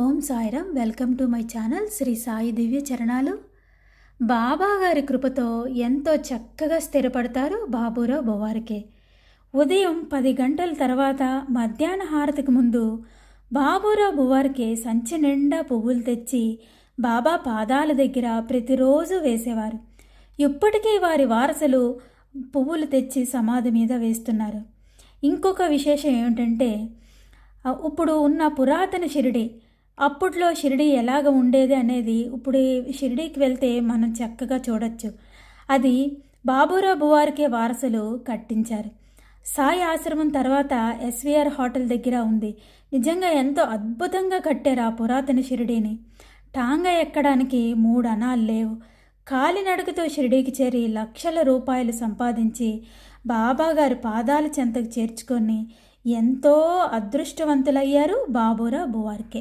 Om Sairam. Welcome to my channel Shri Sai Divya Charanalu. Baba గారి కృపతో ఎంతో చక్కగా స్థిరపడతారు బాబూరావు బువార్కే. ఉదయం 10 గంటల తర్వాత మధ్యాహ్న హారతికి ముందు బాబూరావు బువార్కే సంచి నిండా పువ్వులు తెచ్చి బాబా పాదాల దగ్గర ప్రతిరోజు వేసేవారు. ఇప్పటికీ వారి వారసులు పువ్వులు తెచ్చి సమాధి మీద వేస్తున్నారు. ఇంకొక విశేషం ఏమిటంటే, ఇప్పుడు ఉన్న పురాతన షిరిడి, అప్పట్లో షిరిడి ఎలాగ ఉండేది అనేది ఇప్పుడు షిరిడీకి వెళ్తే మనం చక్కగా చూడొచ్చు. అది బాబూరావు బువార్కే వారసులు కట్టించారు. సాయి ఆశ్రమం తర్వాత ఎస్విఆర్ హోటల్ దగ్గర ఉంది. నిజంగా ఎంతో అద్భుతంగా కట్టారు ఆ పురాతన షిరిడీని. టాంగా ఎక్కడానికి 3 అణాలు లేవు. కాలినడకతో షిరిడీకి చేరి లక్షల రూపాయలు సంపాదించి బాబాగారి పాదాల చెంతకు చేర్చుకొని ఎంతో అదృష్టవంతులయ్యారు బాబూరావు బువార్కే.